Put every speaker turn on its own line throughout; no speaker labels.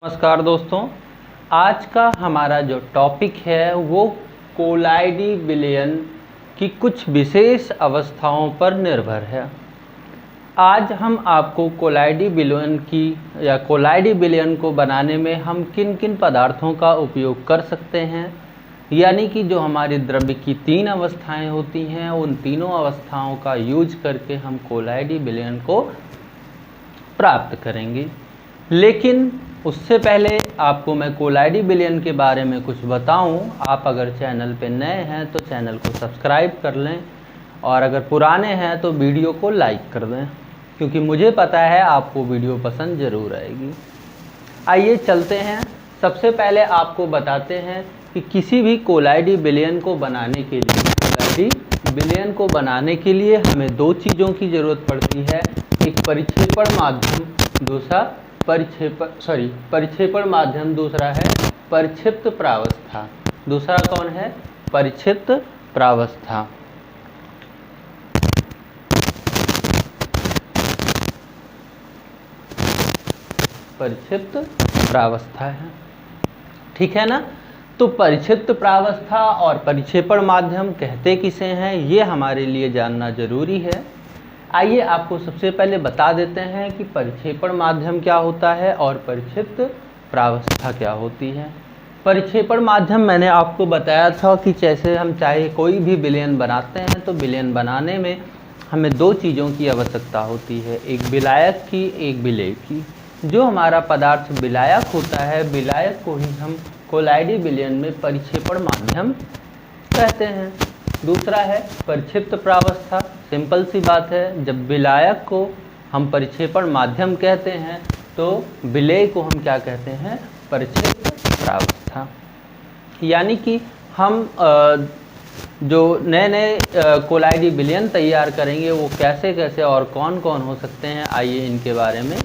नमस्कार दोस्तों, आज का हमारा जो टॉपिक है वो कोलाइडी विलयन की कुछ विशेष अवस्थाओं पर निर्भर है। आज हम आपको कोलाइडी विलयन की या कोलाइडी विलयन को बनाने में हम किन किन पदार्थों का उपयोग कर सकते हैं, यानी कि जो हमारी द्रव्य की तीन अवस्थाएं होती हैं उन तीनों अवस्थाओं का यूज करके हम कोलाइडी विलयन को प्राप्त करेंगे। लेकिन उससे पहले आपको मैं कोलाइडी विलयन के बारे में कुछ बताऊं। आप अगर चैनल पे नए हैं तो चैनल को सब्सक्राइब कर लें और अगर पुराने हैं तो वीडियो को लाइक कर दें, क्योंकि मुझे पता है आपको वीडियो पसंद ज़रूर आएगी। आइए चलते हैं। सबसे पहले आपको बताते हैं कि किसी भी कोलाइडी विलयन को बनाने के लिए हमें दो चीज़ों की ज़रूरत पड़ती है। एक परिक्षेपण माध्यम, दूसरा परिक्षेपण माध्यम, दूसरा है परिक्षिप्त प्रावस्था। दूसरा कौन है? परिक्षिप्त प्रावस्था। परिक्षिप्त प्रावस्था है, ठीक है ना। तो परिक्षिप्त प्रावस्था और परिक्षेपण माध्यम कहते किसे हैं, ये हमारे लिए जानना जरूरी है। आइए आपको सबसे पहले बता देते हैं कि परिक्षेपण माध्यम क्या होता है और परिक्षिप्त प्रावस्था क्या होती है। परिक्षेपण माध्यम मैंने आपको बताया था कि जैसे हम चाहे कोई भी विलयन बनाते हैं तो विलयन बनाने में हमें दो चीज़ों की आवश्यकता होती है, एक विलायक की, एक विलेय की। जो हमारा पदार्थ विलायक होता है, विलायक को ही हम कोलाइडी विलयन में परिक्षेपण माध्यम कहते हैं। दूसरा है परिक्षिप्त प्रावस्था। सिंपल सी बात है, जब विलायक को हम परिक्षेपण माध्यम कहते हैं तो विलेय को हम क्या कहते हैं? परिक्षिप्त प्रावस्था। यानी कि हम जो नए नए कोलाइडी विलयन तैयार करेंगे वो कैसे कैसे और कौन कौन हो सकते हैं, आइए इनके बारे में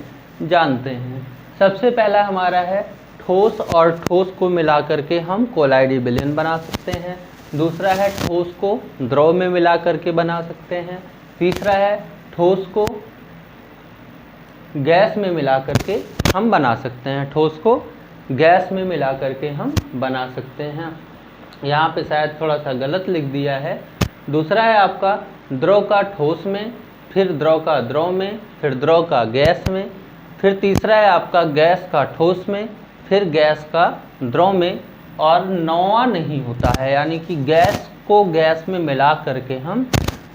जानते हैं। सबसे पहला हमारा है ठोस और ठोस को मिला करके हम कोलाइडी विलयन बना सकते हैं। दूसरा है ठोस को द्रव में मिला करके बना सकते हैं। तीसरा है ठोस को गैस में मिला करके हम बना सकते हैं। ठोस को गैस में मिला करके हम बना सकते हैं। यहाँ पे शायद थोड़ा सा गलत लिख दिया है। दूसरा है आपका द्रव का ठोस में, फिर द्रव का द्रव में, फिर द्रव का गैस में, फिर तीसरा है आपका गैस का ठोस में, फिर गैस का द्रव में, और नौवां नहीं होता है, यानी कि गैस को गैस में मिला करके हम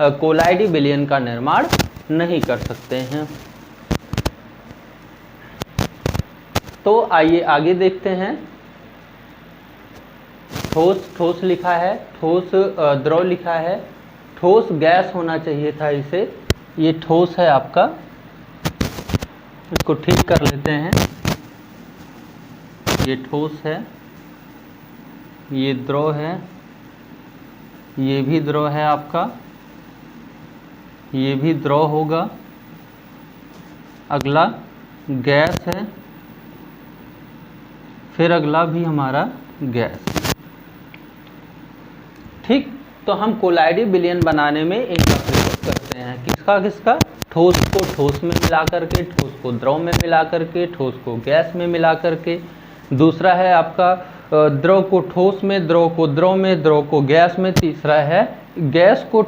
कोलाइडी विलयन का निर्माण नहीं कर सकते हैं। तो आइए आगे देखते हैं। ठोस लिखा है, ठोस द्रव लिखा है, ठोस गैस होना चाहिए था इसे। ये ठोस है आपका, इसको ठीक कर लेते हैं। ये ठोस है, ये द्रव है, ये भी द्रव है आपका, ये भी द्रव होगा। अगला गैस है, फिर अगला भी हमारा गैस। ठीक, तो हम कोलाइडी विलयन बनाने में इनका प्रयोग करते हैं। किसका? ठोस को ठोस में मिला करके, ठोस को द्रव में मिला करके, ठोस को गैस में मिला करके। दूसरा है आपका द्रव को ठोस में, द्रव को द्रव में, द्रव को गैस में। तीसरा है गैस को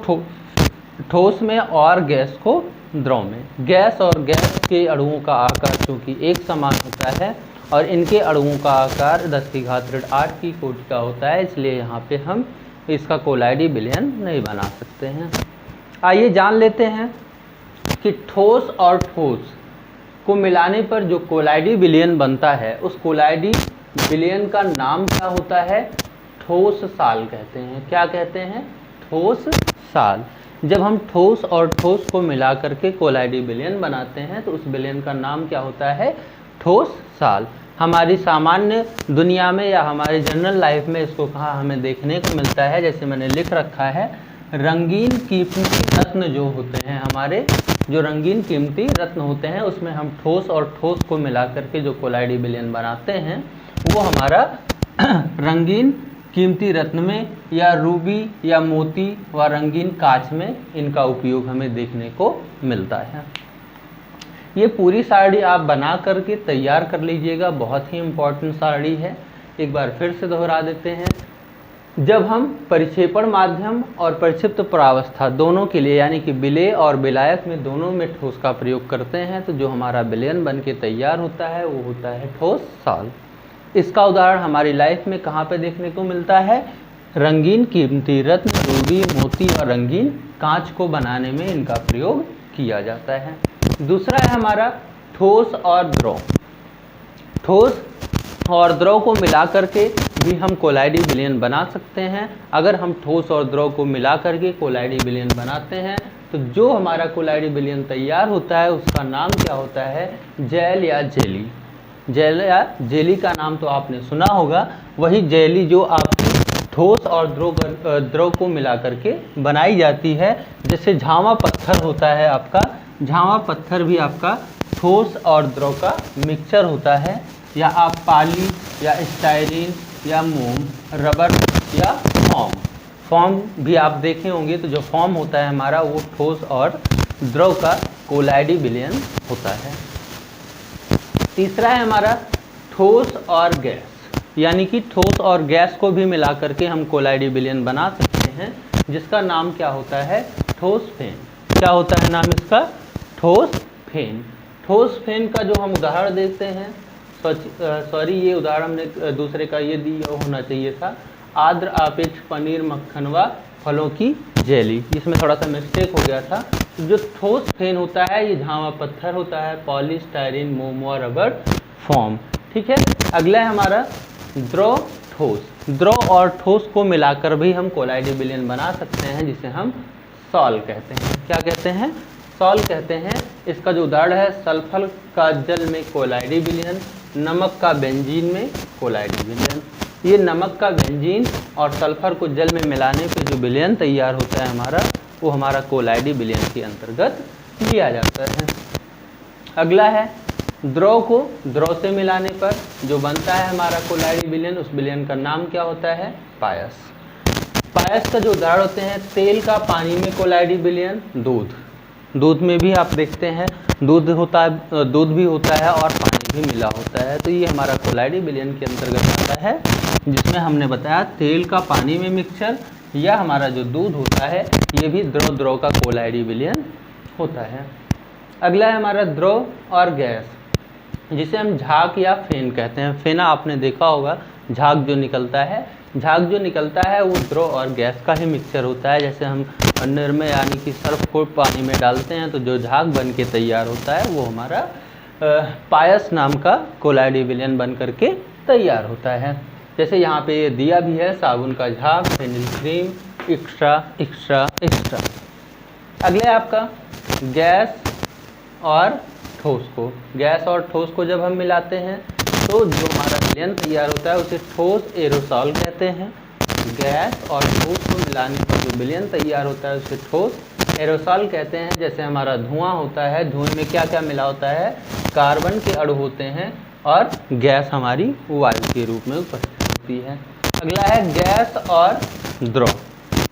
ठोस में और गैस को द्रव में। गैस और गैस के अणुओं का आकार चूँकि एक समान होता है और इनके अणुओं का आकार 10⁻8 की कोटि का होता है, इसलिए यहाँ पे हम इसका कोलाइडी विलयन नहीं बना सकते हैं। आइए जान लेते हैं कि ठोस और ठोस को मिलाने पर जो कोलाइडी विलयन बनता है उस कोलाइडी विलयन का नाम क्या होता है? ठोस साल कहते हैं। क्या कहते हैं? ठोस साल। जब हम ठोस और ठोस को मिला करके कोलाइडी विलयन बनाते हैं तो उस विलयन का नाम क्या होता है? ठोस साल। हमारी सामान्य दुनिया में या हमारी जनरल लाइफ में इसको कहाँ हमें देखने को मिलता है, जैसे मैंने लिख रखा है, रंगीन कीमती रत्न जो होते हैं, हमारे जो रंगीन कीमती रत्न होते हैं उसमें हम ठोस और ठोस को मिला करके जो कोलाइडी विलयन बनाते हैं वो हमारा रंगीन कीमती रत्न में या रूबी या मोती व रंगीन कांच में इनका उपयोग हमें देखने को मिलता है। ये पूरी सारणी आप बना करके तैयार कर लीजिएगा, बहुत ही इम्पोर्टेंट सारणी है। एक बार फिर से दोहरा देते हैं। जब हम परिक्षेपण माध्यम और परिक्षिप्त परावस्था दोनों के लिए यानी कि विलेय और विलायक में दोनों में ठोस का प्रयोग करते हैं तो जो हमारा विलयन बन के तैयार होता है वो होता है ठोस सॉल्व। इसका उदाहरण हमारी लाइफ में कहाँ पे देखने को मिलता है? रंगीन कीमती रत्न, रूबी, मोती और रंगीन कांच को बनाने में इनका प्रयोग किया जाता है। दूसरा है हमारा ठोस और द्रव। ठोस और द्रव को मिला करके भी हम कोलाइडी विलयन बना सकते हैं। अगर हम ठोस और द्रव को मिला करके कोलाइडी विलयन बनाते हैं तो जो हमारा कोलाइडी विलयन तैयार होता है उसका नाम क्या होता है? जेल या जेली। जेल या जेली का नाम तो आपने सुना होगा, वही जेली जो आपकी ठोस और द्रव को मिला करके बनाई जाती है। जैसे झावा पत्थर होता है आपका, झावा पत्थर भी आपका ठोस और द्रव का मिक्सचर होता है। या आप पाली या स्टाइरीन या मोम, रबर या फॉर्म भी आप देखे होंगे, तो जो फॉर्म होता है हमारा वो ठोस और द्रव का कोलाइडी विलयन होता है। तीसरा है हमारा ठोस और गैस, यानी कि ठोस और गैस को भी मिला करके हम कोलाइडी विलयन बना सकते हैं, जिसका नाम क्या होता है? ठोस फेन। क्या होता है नाम इसका? ठोस फेन। ठोस फेन का जो हम उदाहरण देखते हैं, सॉरी ये उदाहरण हमने दूसरे का ये दिया होना चाहिए था, आर्द्र आपेक्ष पनीर मक्खन व फलों की जेली, जिसमें थोड़ा सा मिस्टेक हो गया था। जो ठोस फेन होता है ये झावा पत्थर होता है, पॉलीस्टाइरीन, मोम व रबर फॉर्म। ठीक है। अगला है हमारा द्रव ठोस। द्रव और ठोस को मिलाकर भी हम कोलाइडी विलयन बना सकते हैं, जिसे हम सॉल्व कहते हैं। क्या कहते हैं? सॉल्व कहते हैं। इसका जो उदाहरण है, सल्फर का जल में कोलाइडी विलयन, नमक का बेंजीन में कोलाइडी विलयन। ये नमक का बेंजीन और सल्फर को जल में मिलाने पे जो विलयन तैयार होता है हमारा, वो हमारा कोलाइडी विलयन के अंतर्गत लिया जाता है। अगला है द्रव को द्रव से मिलाने पर जो बनता है हमारा कोलाइडी विलयन, उस विलयन का नाम क्या होता है? पायस। पायस का जो उदाहरण होते हैं, तेल का पानी में कोलाइडी विलयन, दूध में भी आप देखते हैं दूध भी होता है और पानी भी मिला होता है, तो ये हमारा कोलाइडी विलयन के अंतर्गत आता है, जिसमें हमने बताया तेल का पानी में मिक्सचर या हमारा जो दूध होता है ये भी द्रव का कोलाइडी विलयन होता है। अगला है हमारा द्रव और गैस, जिसे हम झाग या फेन कहते हैं। फेना आपने देखा होगा, झाग जो निकलता है, झाग जो निकलता है वो द्रव और गैस का ही मिक्सचर होता है। जैसे हम निर्मय यानी कि सर्फ को पानी में डालते हैं तो जो झाग बन के तैयार होता है वो हमारा पायस नाम का कोलाइडी विलयन बन करके तैयार होता है। जैसे यहाँ पे ये दिया भी है, साबुन का झाग, फेनिल क्रीम, एक्स्ट्रा एक्स्ट्रा एक्स्ट्रा। अगले आपका गैस और ठोस को। गैस और ठोस को जब हम मिलाते हैं तो जो हमारा विलयन तैयार होता है उसे ठोस एरोसॉल कहते हैं। गैस और ठोस को मिलाने पर जो विलयन तैयार होता है उसे ठोस एरोसॉल कहते हैं। जैसे हमारा धुआं होता है, धुएं में क्या क्या मिला होता है? कार्बन के अणु होते हैं और गैस हमारी वायु के रूप में उपस्थित होती है। अगला है गैस और द्रव।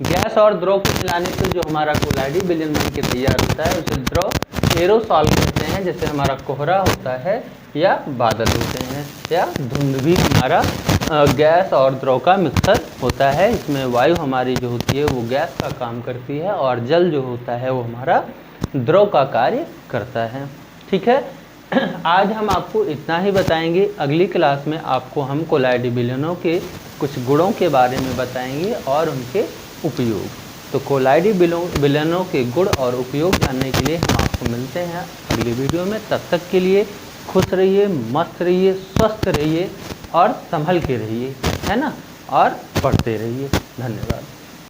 गैस और द्रव को मिलाने से जो हमारा कोलाइडी विलयन बन के तैयार होता है उसे द्रव एरोसॉल कहते हैं। जैसे हमारा कोहरा होता है या बादल होते हैं या धुंध भी हमारा गैस और द्रव का मिक्सर होता है। इसमें वायु हमारी जो होती है वो गैस का काम करती है और जल जो होता है वो हमारा द्रव का कार्य करता है। ठीक है। आज हम आपको इतना ही बताएंगे। अगली क्लास में आपको हम कोलाइडी विलयनों के कुछ गुणों के बारे में बताएंगे और उनके उपयोग। तो कोलाइडी विलयनों के गुण और उपयोग जानने के लिए हम आपको मिलते हैं अगली वीडियो में। तब तक के लिए खुश रहिए, मस्त रहिए, स्वस्थ रहिए और संभल के रहिए, है ना, और पढ़ते रहिए। धन्यवाद।